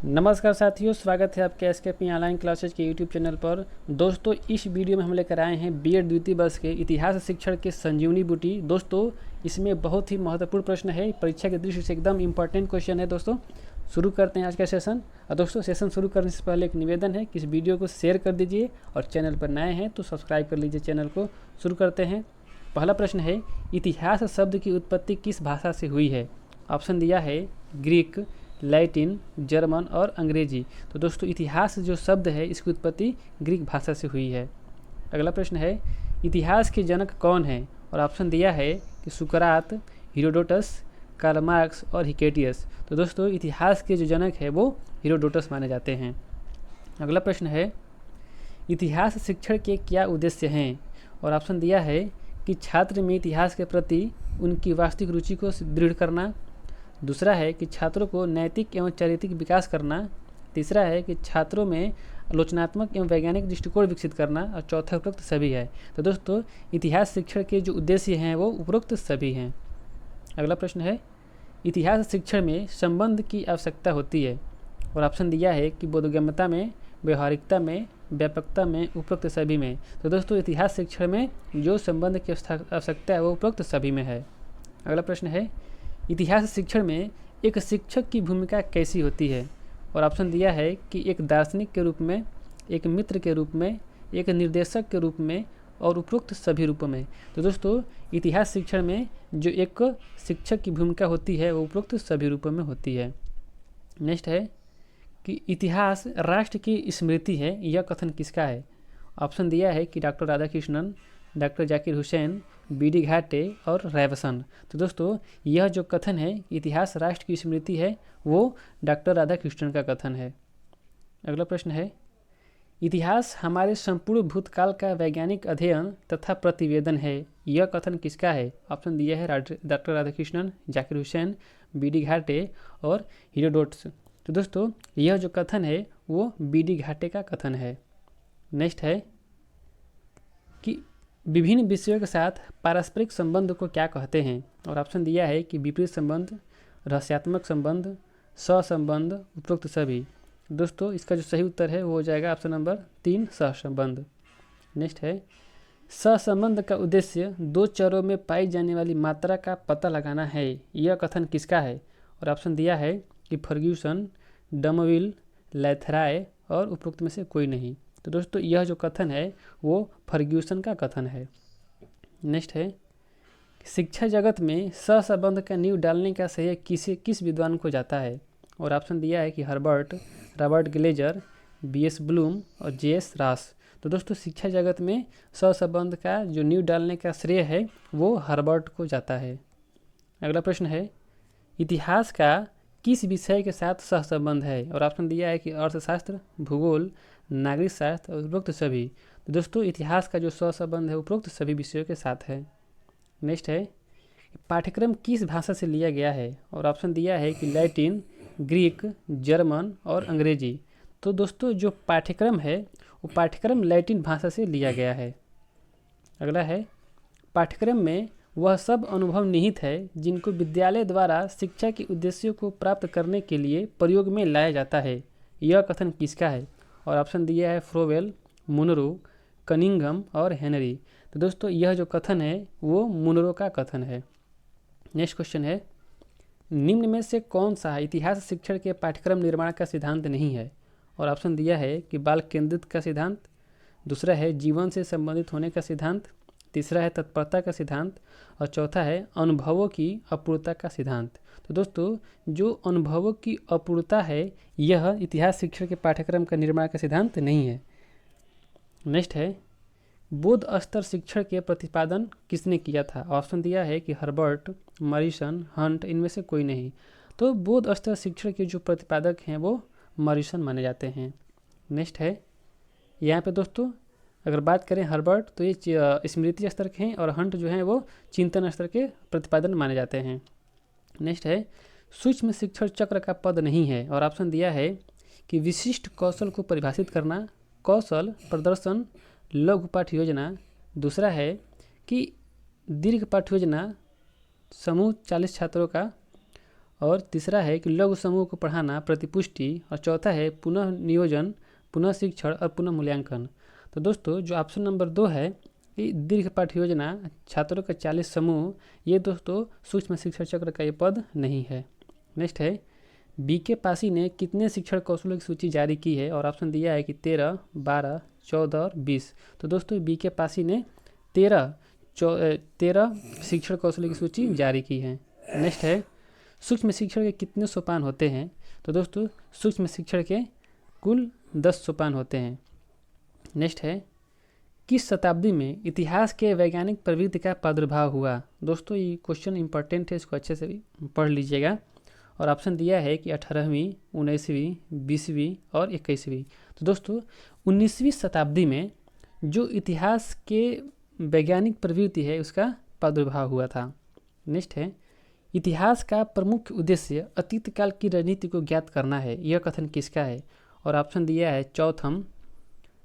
नमस्कार साथियों, स्वागत है आपके एसकेपी ऑनलाइन क्लासेज के यूट्यूब चैनल पर। दोस्तों, इस वीडियो में हम लेकर आए हैं बीएड द्वितीय वर्ष के इतिहास शिक्षण के संजीवनी बूटी। दोस्तों, इसमें बहुत ही महत्वपूर्ण प्रश्न है, परीक्षा की दृष्टि से एकदम इंपॉर्टेंट क्वेश्चन है। दोस्तों, शुरू करते हैं आज का सेशन। और दोस्तों, सेशन शुरू करने से पहले एक निवेदन है कि इस वीडियो को शेयर कर दीजिए और चैनल पर नए हैं तो सब्सक्राइब कर लीजिए चैनल को। शुरू करते हैं। पहला प्रश्न है, इतिहास शब्द की उत्पत्ति किस भाषा से हुई है? ऑप्शन दिया है ग्रीक, लैटिन, जर्मन और अंग्रेजी। तो दोस्तों, इतिहास जो शब्द है इसकी उत्पत्ति ग्रीक भाषा से हुई है। अगला प्रश्न है, इतिहास के जनक कौन है? और ऑप्शन दिया है कि सुकरात, हेरोडोटस, कार्ल मार्क्स और हिकेटियस। तो दोस्तों, इतिहास के जो जनक है वो हेरोडोटस माने जाते हैं। अगला प्रश्न है, इतिहास शिक्षण के क्या उद्देश्य हैं? और ऑप्शन दिया है कि छात्र में इतिहास के प्रति उनकी वास्तविक रुचि को दृढ़ करना। दूसरा है कि छात्रों को नैतिक एवं चारित्रिक विकास करना। तीसरा है कि छात्रों में आलोचनात्मक एवं वैज्ञानिक दृष्टिकोण विकसित करना। और चौथा उपरोक्त सभी है। तो दोस्तों, इतिहास शिक्षण के जो उद्देश्य हैं वो उपरोक्त सभी हैं। अगला प्रश्न है, इतिहास शिक्षण में संबंध की आवश्यकता होती है? और ऑप्शन दिया है कि बोधगम्यता में, व्यवहारिकता में, व्यापकता में, उपरोक्त सभी में। तो दोस्तों, इतिहास शिक्षण में जो संबंध की आवश्यकता है वो उपरोक्त सभी में है। अगला प्रश्न है, इतिहास शिक्षण में एक शिक्षक की भूमिका कैसी होती है? और ऑप्शन दिया है कि एक दार्शनिक के रूप में, एक मित्र के रूप में, एक निर्देशक के रूप में और उपरोक्त सभी रूपों में। तो दोस्तों, इतिहास शिक्षण में जो एक शिक्षक की भूमिका होती है वो उपरोक्त सभी रूपों में होती है। नेक्स्ट है कि इतिहास राष्ट्र की स्मृति है, यह कथन किसका है? ऑप्शन दिया है कि doctor Radhakrishnan, doctor Zakir Hussain, BD. घाटे और रैवसन। तो दोस्तों, यह जो कथन है इतिहास राष्ट्र की स्मृति है वो डॉक्टर राधाकृष्णन का कथन है। अगला प्रश्न है, इतिहास हमारे संपूर्ण भूतकाल का वैज्ञानिक अध्ययन तथा प्रतिवेदन है, यह कथन किसका है? ऑप्शन दिया है डॉक्टर राधाकृष्णन, जाकिर हुसैन, बी.डी. घाटे और हेरोडोटस। तो दोस्तों, यह जो कथन है वो बी.डी. घाटे का कथन है। नेक्स्ट है कि विभिन्न विषयों के साथ पारस्परिक संबंध को क्या कहते हैं? और ऑप्शन दिया है कि विपरीत संबंध, रहस्यात्मक संबंध, सहसंबंध, उपरोक्त सभी। दोस्तों, इसका जो सही उत्तर है वो हो जाएगा ऑप्शन नंबर 3, सहसंबंध। नेक्स्ट है, सहसंबंध का उद्देश्य दो चरों में पाई जाने वाली मात्रा का पता लगाना है, यह कथन किसका है? और ऑप्शन दिया है कि फर्ग्यूसन, डमविल, लैथराय और उपरोक्त में से कोई नहीं। तो दोस्तों, यह जो कथन है वो फर्ग्यूसन का कथन है। नेक्स्ट है, शिक्षा जगत में सहसंबंध का नींव डालने का श्रेय किस विद्वान को जाता है? और ऑप्शन दिया है कि Herbert, Robert Glaser, B S. Bloom और जे.एस. रास। तो दोस्तों, शिक्षा जगत में सहसंबंध का जो नींव डालने का श्रेय है वो हर्बर्ट को जाता है। अगला प्रश्न है, इतिहास का किस विषय के साथ सहसंबंध है? और ऑप्शन दिया है कि अर्थशास्त्र, भूगोल, नागरिक शास्त्र और उपरोक्त सभी। तो दोस्तों, इतिहास का जो सहसंबंध है उपरोक्त सभी विषयों के साथ है। नेक्स्ट है, पाठ्यक्रम किस भाषा से लिया गया है? और ऑप्शन दिया है कि लैटिन, ग्रीक, जर्मन और अंग्रेजी। तो दोस्तों, जो पाठ्यक्रम है वो पाठ्यक्रम लैटिन भाषा से लिया गया है। अगला है, पाठ्यक्रम में वह सब अनुभव निहित है जिनको विद्यालय द्वारा शिक्षा के उद्देश्यों को प्राप्त करने के लिए प्रयोग में लाया जाता है, यह कथन किसका है? और ऑप्शन दिया है फ्रोवेल, मुनरो, कनिंघम और हेनरी। तो दोस्तों, यह जो कथन है वो मुनरो का कथन है। नेक्स्ट क्वेश्चन है, निम्न में से कौन सा इतिहास शिक्षण के पाठ्यक्रम निर्माण का सिद्धांत नहीं है? और ऑप्शन दिया है कि बाल केंद्रित का सिद्धांत, दूसरा है जीवन से संबंधित होने का सिद्धांत, तीसरा है तत्परता का सिद्धांत और चौथा है अनुभवों की अपूर्णता का सिद्धांत। तो दोस्तों, जो अनुभवों की अपूर्णता है यह इतिहास शिक्षण के पाठ्यक्रम का निर्माण का सिद्धांत नहीं है। नेक्स्ट है, बौद्ध स्तर शिक्षण के प्रतिपादन किसने किया था? ऑप्शन दिया है कि हर्बर्ट, मॉरिसन, हंट, इनमें से कोई नहीं। तो बौद्ध स्तर शिक्षण के जो प्रतिपादक हैं वो मॉरिसन माने जाते हैं। नेक्स्ट है, यहाँ पे दोस्तों अगर बात करें हर्बर्ट तो ये स्मृति स्तर के हैं और हंट जो हैं वो चिंतन स्तर के प्रतिपादन माने जाते हैं। नेक्स्ट है, सूक्ष्म शिक्षण चक्र का पद नहीं है। और ऑप्शन दिया है कि विशिष्ट कौशल को परिभाषित करना, कौशल प्रदर्शन, लघु पाठ्य योजना। दूसरा है कि दीर्घ पाठ्य योजना, समूह 40 छात्रों का और तीसरा है कि लघु समूह को पढ़ाना, प्रतिपुष्टि, और चौथा है पुनः नियोजन, पुनः शिक्षण और पुनः मूल्यांकन। तो दोस्तों जो ऑप्शन नंबर 2 है कि दीर्घ पाठ योजना, छात्रों का 40 समूह, ये दोस्तों सूक्ष्म शिक्षण चक्र का ये पद नहीं है। नेक्स्ट है बीके पासी ने कितने शिक्षण कौशलों की सूची जारी की है, और ऑप्शन दिया है कि 13, 12, 14 और 20। तो दोस्तों बीके पासी ने 13 शिक्षण कौशलों की सूची जारी की है। नेक्स्ट है सूक्ष्म शिक्षण के कितने सोपान होते हैं। तो दोस्तों सूक्ष्म शिक्षण के कुल 10 सोपान होते हैं। नेक्स्ट है किस शताब्दी में इतिहास के वैज्ञानिक प्रवृत्ति का प्रादुर्भाव हुआ। दोस्तों ये क्वेश्चन इंपॉर्टेंट है, इसको अच्छे से भी पढ़ लीजिएगा। और ऑप्शन दिया है कि 18वीं, 19वीं, 20वीं और 21वीं। तो दोस्तों 19वीं शताब्दी में जो इतिहास के वैज्ञानिक प्रवृत्ति है उसका प्रादुर्भाव हुआ था। नेक्स्ट है इतिहास का प्रमुख उद्देश्य अतीत काल की राजनीति को ज्ञात करना है, यह कथन किसका है। और ऑप्शन दिया है चौथम,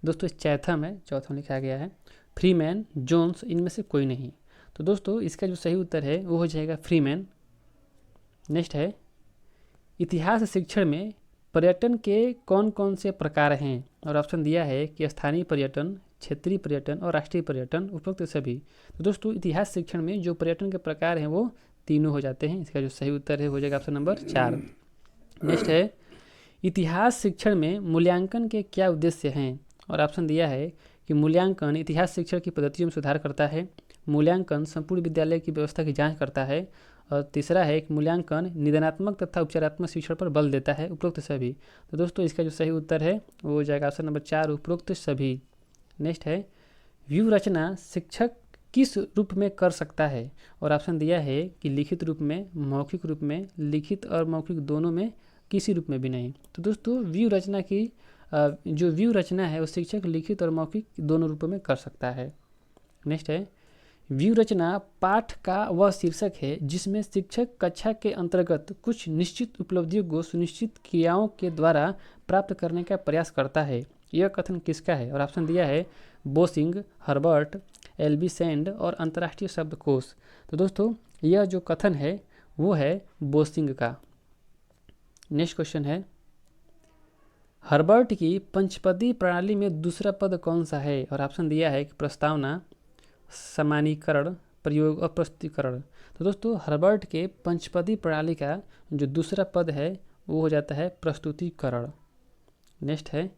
दोस्तों चैथम है, चौथम लिखा गया है, फ्रीमैन, जोन्स, इनमें से कोई नहीं। तो दोस्तों इसका जो सही उत्तर है वो हो जाएगा फ्रीमैन। नेक्स्ट है इतिहास शिक्षण में पर्यटन के कौन कौन से प्रकार हैं। और ऑप्शन दिया है कि स्थानीय पर्यटन, क्षेत्रीय पर्यटन और राष्ट्रीय पर्यटन, उपरोक्त सभी। तो दोस्तों इतिहास शिक्षण में जो पर्यटन के प्रकार हैं वो तीनों हो जाते हैं। इसका जो सही उत्तर है हो जाएगा ऑप्शन नंबर 4। नेक्स्ट है इतिहास शिक्षण में मूल्यांकन के क्या उद्देश्य हैं। और ऑप्शन दिया है कि मूल्यांकन इतिहास शिक्षण की पद्धतियों में सुधार करता है, मूल्यांकन संपूर्ण विद्यालय की व्यवस्था की जाँच करता है, और तीसरा है कि मूल्यांकन निदानात्मक तथा उपचारात्मक शिक्षण पर बल देता है, उपरोक्त सभी। तो दोस्तों इसका जो सही उत्तर है वो हो जाएगा ऑप्शन नंबर 4, उपरोक्त सभी। नेक्स्ट है व्यूह रचना शिक्षक किस रूप में कर सकता है। और ऑप्शन दिया है कि लिखित रूप में, मौखिक रूप में, लिखित और मौखिक दोनों में, किसी रूप में भी नहीं। तो दोस्तों व्यूह रचना की जो व्यूह रचना है वो शिक्षक लिखित और मौखिक दोनों रूपों में कर सकता है। नेक्स्ट है व्यूह रचना पाठ का वह शीर्षक है जिसमें शिक्षक कक्षा के अंतर्गत कुछ निश्चित उपलब्धियों को सुनिश्चित क्रियाओं के द्वारा प्राप्त करने का प्रयास करता है, यह कथन किसका है। और ऑप्शन दिया है बोसिंग, हर्बर्ट, एलबी सैंड और अंतर्राष्ट्रीय शब्दकोश। तो दोस्तों यह जो कथन है वो है बोसिंग का। नेक्स्ट क्वेश्चन है हर्बर्ट की पंचपदी प्रणाली में दूसरा पद कौन सा है। और ऑप्शन दिया है कि प्रस्तावना, सामान्यीकरण, प्रयोग और प्रस्तुतिकरण। तो दोस्तों हर्बर्ट के पंचपदी प्रणाली का जो दूसरा पद है वो हो जाता है प्रस्तुतिकरण। नेक्स्ट है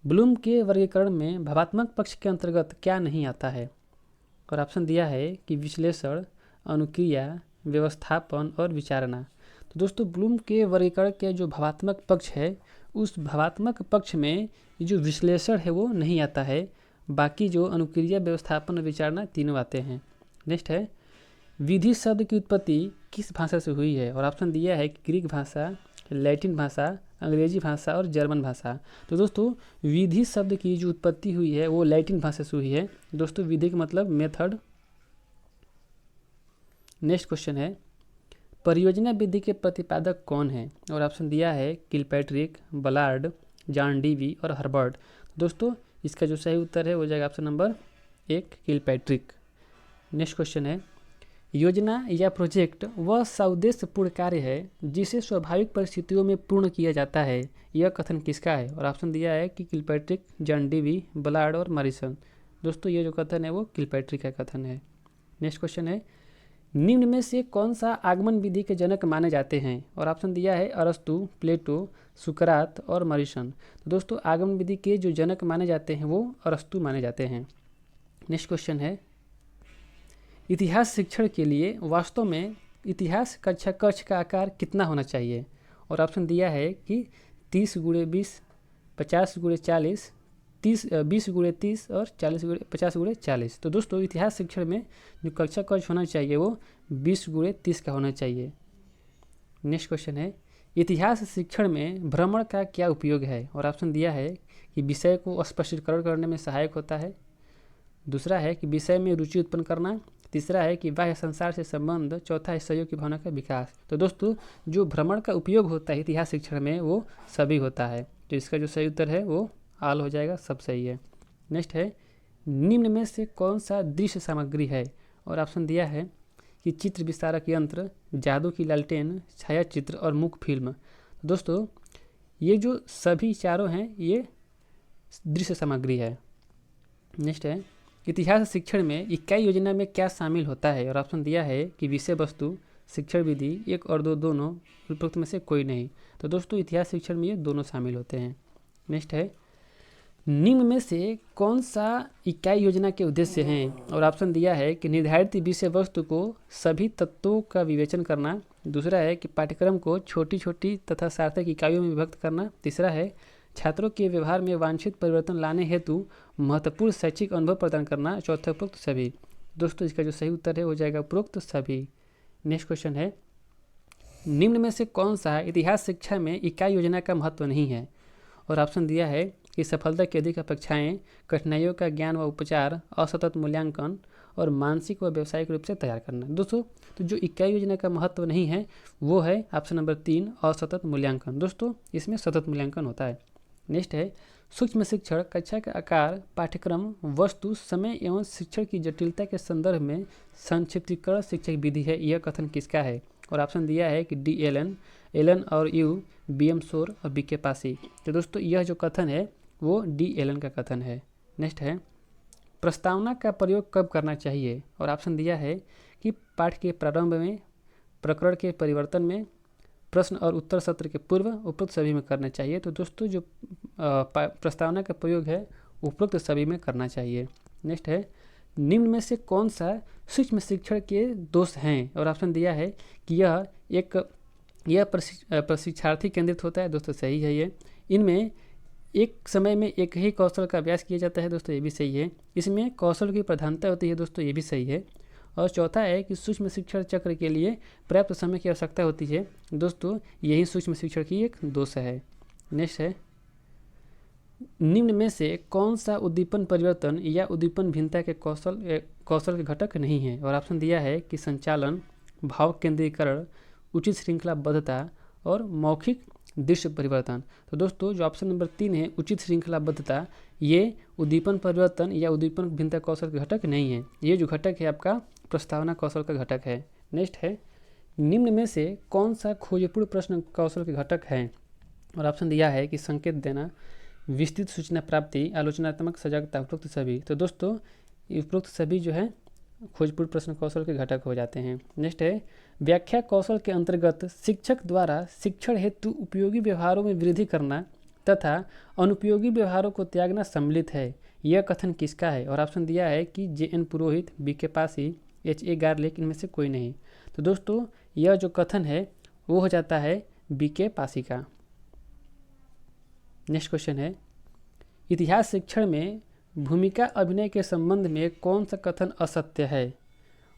ब्लूम के वर्गीकरण में भावात्मक पक्ष के अंतर्गत क्या नहीं आता है। और ऑप्शन दिया है कि विश्लेषण, अनुक्रिया, व्यवस्थापन और विचारणा। तो दोस्तों ब्लूम के वर्गीकरण के जो भावात्मक पक्ष है उस भावात्मक पक्ष में जो विश्लेषण है वो नहीं आता है, बाकी जो अनुक्रिया, व्यवस्थापन और विचारणा तीनों आते हैं। नेक्स्ट है विधि शब्द की उत्पत्ति किस भाषा से हुई है। और ऑप्शन दिया है कि ग्रीक भाषा, लैटिन भाषा, अंग्रेजी भाषा और जर्मन भाषा। तो दोस्तों विधि शब्द की जो उत्पत्ति हुई है वो लैटिन भाषा से हुई है। दोस्तों विधि का मतलब मेथड। नेक्स्ट क्वेश्चन है परियोजना विधि के प्रतिपादक कौन है। और ऑप्शन दिया है किलपैट्रिक, बलार्ड, जॉन डीवी और हर्बर्ट। दोस्तों इसका जो सही उत्तर है हो जाएगा option number 1, Kilpatrick. Next question है योजना या प्रोजेक्ट वह सउद्देश्यपूर्ण कार्य है जिसे स्वाभाविक परिस्थितियों में पूर्ण किया जाता है, यह कथन किसका है। और ऑप्शन दिया है कि किलपैट्रिक, जॉन डीवी, बलार्ड और मॉरिसन। दोस्तों ये जो कथन है वो किलपैट्रिक का कथन है। नेक्स्ट क्वेश्चन है निम्न में से कौन सा आगमन विधि के जनक माने जाते हैं। और ऑप्शन दिया है अरस्तु, प्लेटो, सुकरात और मॉरिसन। तो दोस्तों आगमन विधि के जो जनक माने जाते हैं वो अरस्तु माने जाते हैं। नेक्स्ट क्वेश्चन है इतिहास शिक्षण के लिए वास्तव में इतिहास कक्षा कक्ष का आकार कितना होना चाहिए। और ऑप्शन दिया है कि 30x20, 50x40, 20x30 और 50x40। तो दोस्तों इतिहास शिक्षण में जो कक्षा कक्ष होना चाहिए वो 20x30 का होना चाहिए। नेक्स्ट क्वेश्चन है इतिहास शिक्षण में भ्रमण का क्या उपयोग है। और ऑप्शन दिया है कि विषय को स्पष्टीकरण करने में सहायक होता है, दूसरा है कि विषय में रुचि उत्पन्न करना, तीसरा है कि बाह्य संसार से संबंध, चौथा है सहयोग की भावना का विकास। तो दोस्तों जो भ्रमण का उपयोग होता है इतिहास शिक्षण में वो सभी होता है। तो इसका जो सही उत्तर है वो आल हो जाएगा, सब सही है। नेक्स्ट है निम्न में से कौन सा दृश्य सामग्री है। और ऑप्शन दिया है कि चित्र विस्तारक यंत्र, जादू की लालटेन, छायाचित्र और मूक फिल्म। दोस्तों ये जो सभी चारों हैं ये दृश्य सामग्री है। नेक्स्ट है, इतिहास शिक्षण में इकाई योजना में क्या शामिल होता है, और ऑप्शन दिया है कि विषय वस्तु, शिक्षण विधि, 1 और 2 दोनों, उपरोक्त में से कोई नहीं। तो दोस्तों इतिहास शिक्षण में ये दोनों शामिल होते हैं। नेक्स्ट है, निम्न में से कौन सा इकाई योजना के उद्देश्य हैं, और ऑप्शन दिया है कि निर्धारित विषय वस्तु को सभी तत्वों का विवेचन करना, दूसरा है कि पाठ्यक्रम को छोटी छोटी तथा सार्थक इकाइयों में विभक्त करना, तीसरा है छात्रों के व्यवहार में वांछित परिवर्तन लाने हेतु महत्वपूर्ण शैक्षिक अनुभव प्रदान करना, चौथा उपरोक्त सभी। दोस्तों इसका जो सही उत्तर है हो जाएगा उपरोक्त सभी। नेक्स्ट क्वेश्चन है, निम्न में से कौन सा इतिहास शिक्षा में इकाई योजना का महत्व नहीं है, और ऑप्शन दिया है कि सफलता की अधिक अपेक्षाएं, कठिनाइयों का ज्ञान व उपचार, असतत मूल्यांकन और मानसिक व व्यावसायिक रूप से तैयार करना। दोस्तों तो जो इकाई योजना का महत्व नहीं है वो है ऑप्शन नंबर 3, असतत मूल्यांकन। दोस्तों इसमें सतत मूल्यांकन होता है। नेक्स्ट है, सूक्ष्म शिक्षण कक्षा का आकार, पाठ्यक्रम, वस्तु, समय एवं शिक्षण की जटिलता के संदर्भ में संक्षिप्तीकरण शिक्षक विधि है, यह कथन किसका है, और ऑप्शन दिया है कि डी एलन और यू, BM शोर और BK पासी। तो दोस्तों यह जो कथन है वो डी एलन का कथन है। नेक्स्ट है, प्रस्तावना का प्रयोग कब करना चाहिए, और ऑप्शन दिया है कि पाठ के प्रारंभ में, प्रकरण के परिवर्तन में, प्रश्न और उत्तर सत्र के पूर्व, उपरोक्त सभी में करना चाहिए। तो दोस्तों जो प्रस्तावना का प्रयोग है उपरोक्त सभी में करना चाहिए। नेक्स्ट है, निम्न में से कौन सा सूक्ष्म शिक्षण के दोष हैं, और ऑप्शन दिया है कि यह प्रशिक्षार्थी केंद्रित होता है। दोस्तों सही है ये। इनमें एक समय में एक ही कौशल का अभ्यास किया जाता है। दोस्तों ये भी सही है। इसमें कौशल की प्रधानता होती है। दोस्तों ये भी सही है। और चौथा है कि सूक्ष्म शिक्षण चक्र के लिए पर्याप्त समय की आवश्यकता होती है। दोस्तों यही सूक्ष्म शिक्षण की एक दोष है। नेक्स्ट है, निम्न में से कौन सा उद्दीपन परिवर्तन या उद्दीपन भिन्नता के कौशल के घटक नहीं है, और ऑप्शन दिया है कि संचालन, भाव केंद्रीकरण, उचित श्रृंखलाबद्धता और मौखिक दृश्य परिवर्तन। तो दोस्तों जो ऑप्शन नंबर 3 है उचित श्रृंखलाबद्धता, ये उद्दीपन परिवर्तन या उद्दीपन भिन्नता कौशल का घटक नहीं है। ये जो घटक है आपका प्रस्तावना कौशल का घटक है। नेक्स्ट है, निम्न में से कौन सा खोजपूर्ण प्रश्न कौशल के घटक है, और ऑप्शन दिया है कि संकेत देना, विस्तृत सूचना प्राप्ति, आलोचनात्मक सजगता, उपरोक्त सभी। तो दोस्तों उपरोक्त सभी जो है खोजपूर्ण प्रश्न कौशल के घटक हो जाते हैं। नेक्स्ट है, व्याख्या कौशल के अंतर्गत शिक्षक द्वारा शिक्षण हेतु उपयोगी व्यवहारों में वृद्धि करना तथा अनुपयोगी व्यवहारों को त्यागना सम्मिलित है। यह कथन किसका है, और ऑप्शन दिया है कि JN पुरोहित, BK पासी, HA गार्लिक, इनमें से कोई नहीं। तो दोस्तों यह जो कथन है वो हो जाता है BK पासी का। नेक्स्ट क्वेश्चन है, इतिहास शिक्षण में भूमिका अभिनय के संबंध में कौन सा कथन असत्य है,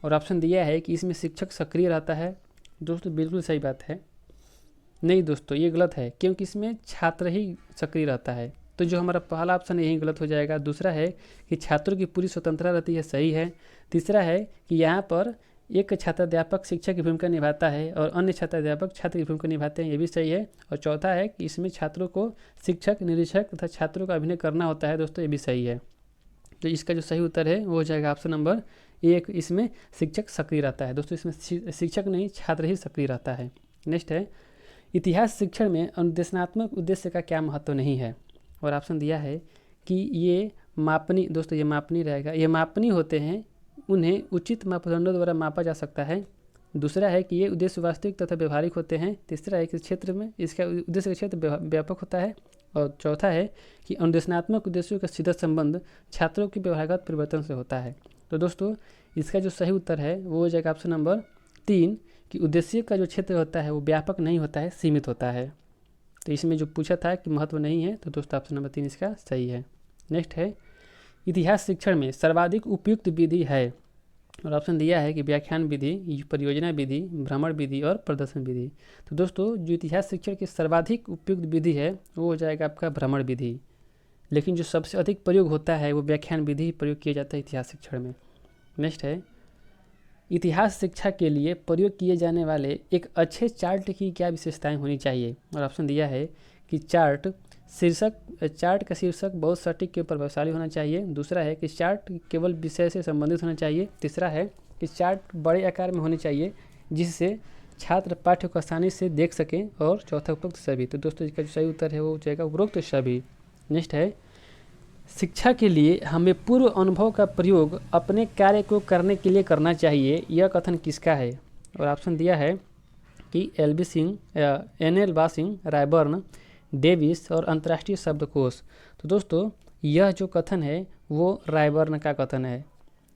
और ऑप्शन दिया है कि इसमें शिक्षक सक्रिय रहता है। दोस्तों बिल्कुल सही बात है। नहीं दोस्तों ये गलत है, क्योंकि इसमें छात्र ही सक्रिय रहता है। तो जो हमारा पहला ऑप्शन है यही गलत हो जाएगा। दूसरा है कि छात्रों की पूरी स्वतंत्रता रहती है, सही है। तीसरा है कि यहाँ पर एक छात्राध्यापक शिक्षक की भूमिका निभाता है और अन्य छात्राध्यापक छात्र की भूमिका निभाते हैं, ये भी सही है। और चौथा है कि इसमें छात्रों को शिक्षक, निरीक्षक तथा छात्रों का अभिनय करना होता है। दोस्तों ये भी सही है। तो इसका जो सही उत्तर है वो हो जाएगा ऑप्शन नंबर 1, इसमें शिक्षक सक्रिय रहता है। दोस्तों इसमें शिक्षक नहीं छात्र ही सक्रिय रहता है। नेक्स्ट है, इतिहास शिक्षण में अनुदेशनात्मक उद्देश्य का क्या महत्व नहीं है, और ऑप्शन दिया है कि ये मापनी, दोस्तों ये मापनी रहेगा, ये मापनी होते हैं, उन्हें उचित मापदंडों द्वारा मापा जा सकता है। दूसरा है कि ये उद्देश्य वास्तविक तथा व्यवहारिक होते हैं। तीसरा है कि क्षेत्र में इसका उद्देश्य का क्षेत्र व्यापक होता है। और चौथा है कि अनुदेशनात्मक उद्देश्यों का सीधा संबंध छात्रों के व्यवहारगत परिवर्तन से होता है। तो दोस्तों इसका जो सही उत्तर है वो हो जाएगा ऑप्शन नंबर 3 कि उद्देश्य का जो क्षेत्र होता है वो व्यापक नहीं होता है, सीमित होता है। तो इसमें जो पूछा था कि महत्व नहीं है, तो दोस्तों ऑप्शन नंबर 3 इसका सही है। नेक्स्ट है, इतिहास शिक्षण में सर्वाधिक उपयुक्त विधि है, और ऑप्शन दिया है कि व्याख्यान विधि, परियोजना विधि, भ्रमण विधि और प्रदर्शन विधि। तो दोस्तों जो इतिहास शिक्षण की सर्वाधिक उपयुक्त विधि है वो हो जाएगा आपका भ्रमण विधि, लेकिन जो सबसे अधिक प्रयोग होता है वो व्याख्यान विधि प्रयोग किया जाता है इतिहास शिक्षण में। नेक्स्ट है, इतिहास शिक्षा के लिए प्रयोग किए जाने वाले एक अच्छे चार्ट की क्या विशेषताएं होनी चाहिए, और ऑप्शन दिया है कि चार्ट का शीर्षक बहुत सटीक के प्रभावशाली होना चाहिए। दूसरा है कि चार्ट केवल विषय से संबंधित होना चाहिए। तीसरा है कि चार्ट बड़े आकार में होनी चाहिए जिससे छात्र पाठ्य को आसानी से देख सकें। और चौथा उपरोक्त सभी। तो दोस्तों इसका जो सही उत्तर है वो हो जाएगा उपरोक्त सभी। नेक्स्ट है, शिक्षा के लिए हमें पूर्व अनुभव का प्रयोग अपने कार्य को करने के लिए करना चाहिए, यह कथन किसका है? और ऑप्शन दिया है कि एल.बी. सिंह, एन.एल. बासिंग, रायबर्न, डेविस और अंतर्राष्ट्रीय शब्दकोश। तो दोस्तों यह जो कथन है वो रायबर्न का कथन है।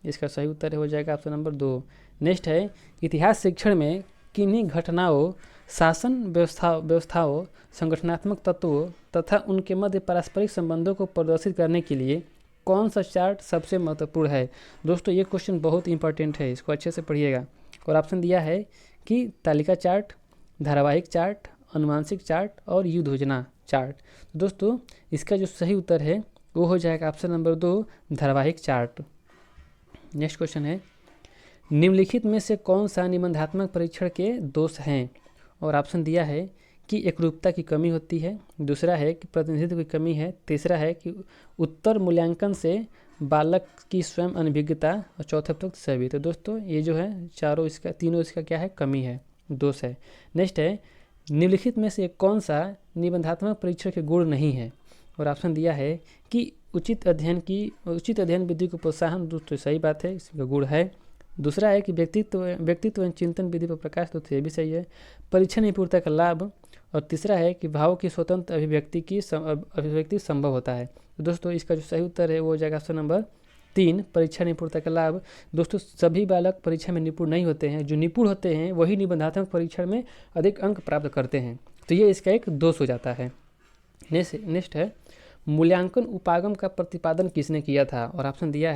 इसका सही उत्तर हो जाएगा ऑप्शन नंबर 2। नेक्स्ट है, इतिहास शिक्षण में किन्हीं घटनाओं, शासन व्यवस्थाओं, संगठनात्मक तत्वों तथा उनके मध्य पारस्परिक संबंधों को प्रदर्शित करने के लिए कौन सा चार्ट सबसे महत्वपूर्ण है? दोस्तों ये क्वेश्चन बहुत इंपॉर्टेंट है, इसको अच्छे से पढ़िएगा। और ऑप्शन दिया है कि तालिका चार्ट, धारावाहिक चार्ट, अनुमानसिक चार्ट और युद्ध योजना चार्ट। तो दोस्तों इसका जो सही उत्तर है वो हो जाएगा ऑप्शन नंबर 2, धारावाहिक चार्ट। नेक्स्ट क्वेश्चन है, निम्नलिखित में से कौन सा निबंधात्मक परीक्षण के दोष हैं? और ऑप्शन दिया है कि एकरूपता की कमी होती है, दूसरा है कि प्रतिनिधित्व की कमी है, तीसरा है कि उत्तर मूल्यांकन से बालक की स्वयं अनभिज्ञता और चौथे उपरोक्त सभी। तो दोस्तों ये जो है तीनों इसका क्या है? कमी है, दोष है। नेक्स्ट है, निम्नलिखित में से कौन सा निबंधात्मक परीक्षण के गुण नहीं है? और ऑप्शन दिया है कि उचित अध्ययन विधि को प्रोत्साहन। दोस्तों सही बात है, इसका गुण है। दूसरा है कि व्यक्तित्व एवं चिंतन विधि पर प्रकाश। तो ये भी सही है। परीक्षा निपुणता का लाभ। और तीसरा है कि भाव की स्वतंत्र अभिव्यक्ति संभव होता है। तो दोस्तों इसका जो सही उत्तर है वो हो जाएगा ऑप्शन नंबर 3, परीक्षा निपुणता का लाभ। दोस्तों सभी बालक परीक्षा में निपुण नहीं होते हैं, जो निपुण होते हैं वही निबंधात्मक परीक्षण में अधिक अंक प्राप्त करते हैं। तो ये इसका एक दोष हो जाता है। नेक्स्ट है, मूल्यांकन उपागम का प्रतिपादन किसने किया था? और ऑप्शन दिया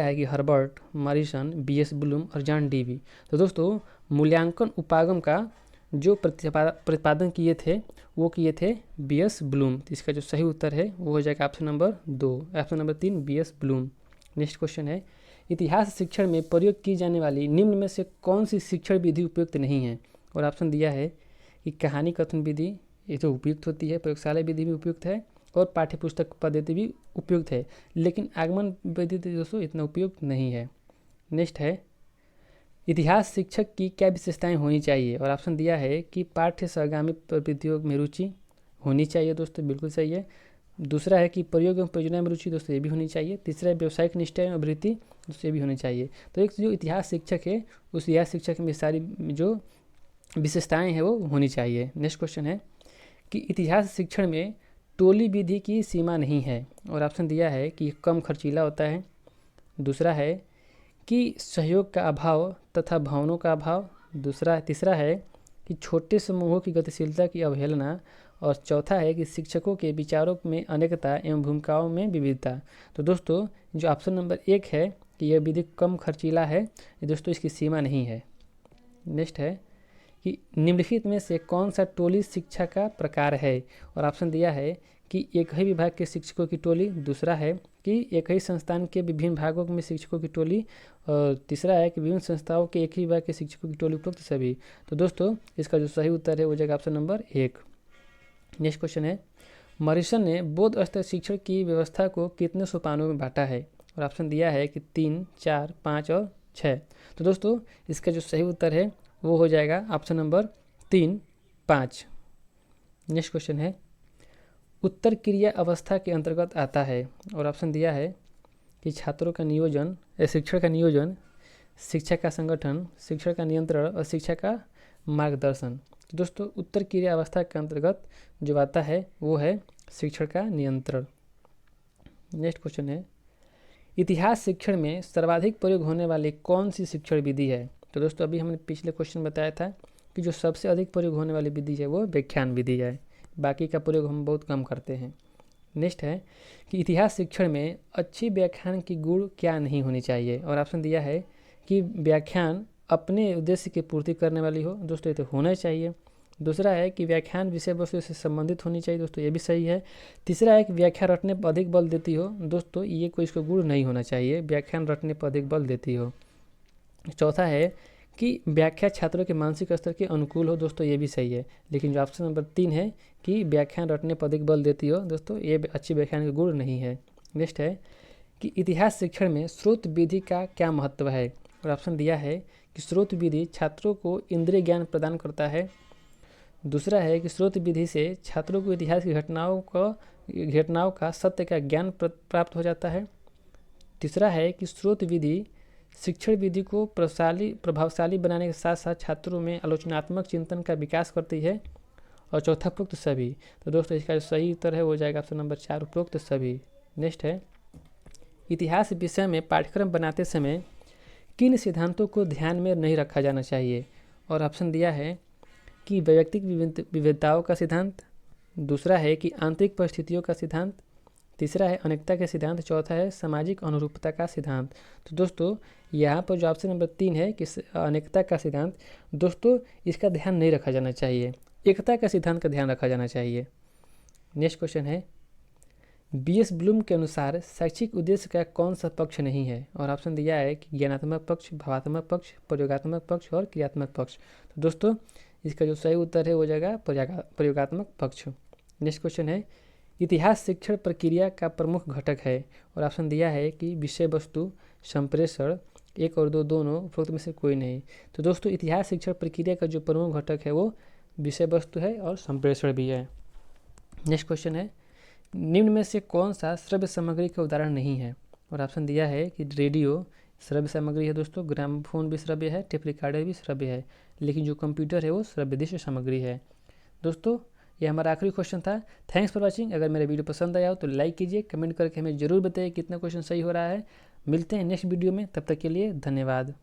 है कि हर्बर्ट, मॉरिसन, बी.एस. ब्लूम और जॉन डीवी। तो दोस्तों मूल्यांकन उपागम का जो प्रतिपादन किए थे वो किए थे बी.एस. ब्लूम। तो इसका जो सही उत्तर है वो हो जाएगा option number 2, option number 3, B S. Bloom. Next question है, इतिहास शिक्षण में प्रयोग की जाने वाली निम्न में से कौन सी शिक्षण विधि उपयुक्त नहीं है? और ऑप्शन दिया है कि कहानी कथन विधि ये तो उपयुक्त होती है, प्रयोगशाला विधि भी उपयुक्त है और पाठ्यपुस्तक पद्धति भी उपयुक्त है, लेकिन आगमन विधि दोस्तों इतना उपयुक्त नहीं है। नेक्स्ट है, इतिहास शिक्षक की क्या विशेषताएं होनी चाहिए? और ऑप्शन दिया है कि पाठ्य सहगामी प्रवृत्तियों में रुचि होनी चाहिए। दोस्तों बिल्कुल सही है। दूसरा है कि प्रयोग एवं प्रयोजन में रुचि। दोस्तों ये भी होनी चाहिए। तीसरा है व्यावसायिक निष्ठा एवं वृत्ति। दोस्तों ये भी होनी चाहिए। तो एक जो इतिहास शिक्षक है उस इतिहास शिक्षक में सारी जो विशेषताएँ हैं वो होनी चाहिए। नेक्स्ट क्वेश्चन है कि इतिहास शिक्षण में टोली विधि की सीमा नहीं है। और ऑप्शन दिया है कि कम खर्चीला होता है। दूसरा है कि सहयोग का अभाव तथा भावनाओं का अभाव। तीसरा है कि छोटे समूहों की गतिशीलता की अवहेलना। और चौथा है कि शिक्षकों के विचारों में अनेकता एवं भूमिकाओं में विविधता। तो दोस्तों जो ऑप्शन नंबर 1 है कि यह विधि कम खर्चीला है, दोस्तों इसकी सीमा नहीं है। नेक्स्ट है कि निम्नलिखित में से कौन सा टोली शिक्षा का प्रकार है? और ऑप्शन दिया है कि एक ही विभाग के शिक्षकों की टोली। दूसरा है कि एक ही संस्थान के विभिन्न भागों में शिक्षकों की टोली। और तीसरा है कि विभिन्न संस्थाओं के एक ही विभाग के शिक्षकों की टोली उपयुक्त सभी। तो दोस्तों इसका जो सही उत्तर है वो जाएगा ऑप्शन नंबर 1। नेक्स्ट क्वेश्चन है, मॉरिसन ने बौद्ध स्तर शिक्षण की व्यवस्था को कितने सोपानों में बांटा है? और ऑप्शन दिया है कि 3, 4, 5 और 6। तो दोस्तों इसका जो सही उत्तर है वो हो जाएगा ऑप्शन नंबर 3, 5। नेक्स्ट क्वेश्चन है, उत्तर क्रिया अवस्था के अंतर्गत आता है। और ऑप्शन दिया है कि छात्रों का नियोजन, शिक्षण का नियोजन, शिक्षा का संगठन, शिक्षण का नियंत्रण और शिक्षा का मार्गदर्शन। तो दोस्तों उत्तर क्रिया अवस्था के अंतर्गत जो आता है वो है शिक्षण का नियंत्रण। नेक्स्ट क्वेश्चन है, इतिहास शिक्षण में सर्वाधिक प्रयोग होने वाली कौन सी शिक्षण विधि है? तो दोस्तों अभी हमने पिछले क्वेश्चन बताया था कि जो सबसे अधिक प्रयोग होने वाली विधि है वो व्याख्यान विधि है, बाकी का प्रयोग हम बहुत कम करते हैं। नेक्स्ट है कि इतिहास शिक्षण में अच्छी व्याख्यान की गुण क्या नहीं होनी चाहिए? और ऑप्शन दिया है कि व्याख्यान अपने उद्देश्य की पूर्ति करने वाली हो। दोस्तों ये तो होना चाहिए। दूसरा है कि व्याख्यान विषय वस्तु से संबंधित होनी चाहिए। दोस्तों ये भी सही है। तीसरा है कि व्याख्या रटने पर अधिक बल देती हो। दोस्तों ये कोई इसको गुण नहीं होना चाहिए, व्याख्यान रटने पर अधिक बल देती हो। चौथा है कि व्याख्या छात्रों के मानसिक स्तर के अनुकूल हो। दोस्तों ये भी सही है। लेकिन जो ऑप्शन नंबर 3 है कि व्याख्यान रटने पर अधिक बल देती हो, दोस्तों ये अच्छी व्याख्यान का गुण नहीं है। नेक्स्ट है कि इतिहास शिक्षण में स्रोत विधि का क्या महत्व है। और ऑप्शन दिया है कि स्रोत विधि छात्रों को इंद्रिय ज्ञान प्रदान करता है। दूसरा है कि स्रोत विधि से छात्रों को इतिहास की घटनाओं का सत्य का ज्ञान प्राप्त हो जाता है। तीसरा है कि स्रोत विधि शिक्षण विधि को प्रभावशाली बनाने के साथ साथ छात्रों में आलोचनात्मक चिंतन का विकास करती है। और चौथा उपरोक्त सभी। तो दोस्तों इसका जो सही उत्तर है वो जाएगा ऑप्शन नंबर 4 उपरोक्त सभी। नेक्स्ट है, इतिहास विषय में पाठ्यक्रम बनाते समय किन सिद्धांतों को ध्यान में नहीं रखा जाना चाहिए। और ऑप्शन दिया है कि वैयक्तिक विविधताओं का सिद्धांत, दूसरा है कि आंतरिक परिस्थितियों का सिद्धांत, तीसरा है अनेकता के सिद्धांत, चौथा है सामाजिक अनुरूपता का सिद्धांत। तो दोस्तों यहाँ पर जो ऑप्शन नंबर 3 है कि अनेकता का सिद्धांत, दोस्तों इसका ध्यान नहीं रखा जाना चाहिए, एकता का सिद्धांत का ध्यान रखा जाना चाहिए। नेक्स्ट क्वेश्चन है, बीएस ब्लूम के अनुसार शैक्षिक उद्देश्य का कौन सा पक्ष नहीं है। और ऑप्शन दिया है कि ज्ञानात्मक पक्ष, भावात्मक पक्ष, प्रयोगात्मक पक्ष और क्रियात्मक पक्ष। तो दोस्तों इसका जो सही उत्तर है वो जाएगा प्रयोगात्मक पक्ष। नेक्स्ट क्वेश्चन है, इतिहास शिक्षण प्रक्रिया का प्रमुख घटक है। और ऑप्शन दिया है कि विषय वस्तु, संप्रेषण, 1 और 2 दोनों, उपरोक्त में से कोई नहीं। तो दोस्तों इतिहास शिक्षण प्रक्रिया का जो प्रमुख घटक है वो विषय वस्तु है और संप्रेषण भी है। नेक्स्ट क्वेश्चन है, निम्न में से कौन सा श्रव्य सामग्री का उदाहरण नहीं है। और ऑप्शन दिया है कि रेडियो श्रव्य सामग्री है दोस्तों, ग्रामोफोन भी श्रव्य है, टेप रिकॉर्डर भी श्रव्य है, लेकिन जो कंप्यूटर है वो श्रव्यदृश्य सामग्री है। दोस्तों ये हमारा आखिरी क्वेश्चन था। Thanks for watching. अगर मेरा वीडियो पसंद आया हो तो लाइक कीजिए, कमेंट करके हमें ज़रूर बताइए कितना क्वेश्चन सही हो रहा है। मिलते हैं नेक्स्ट वीडियो में, तब तक के लिए धन्यवाद।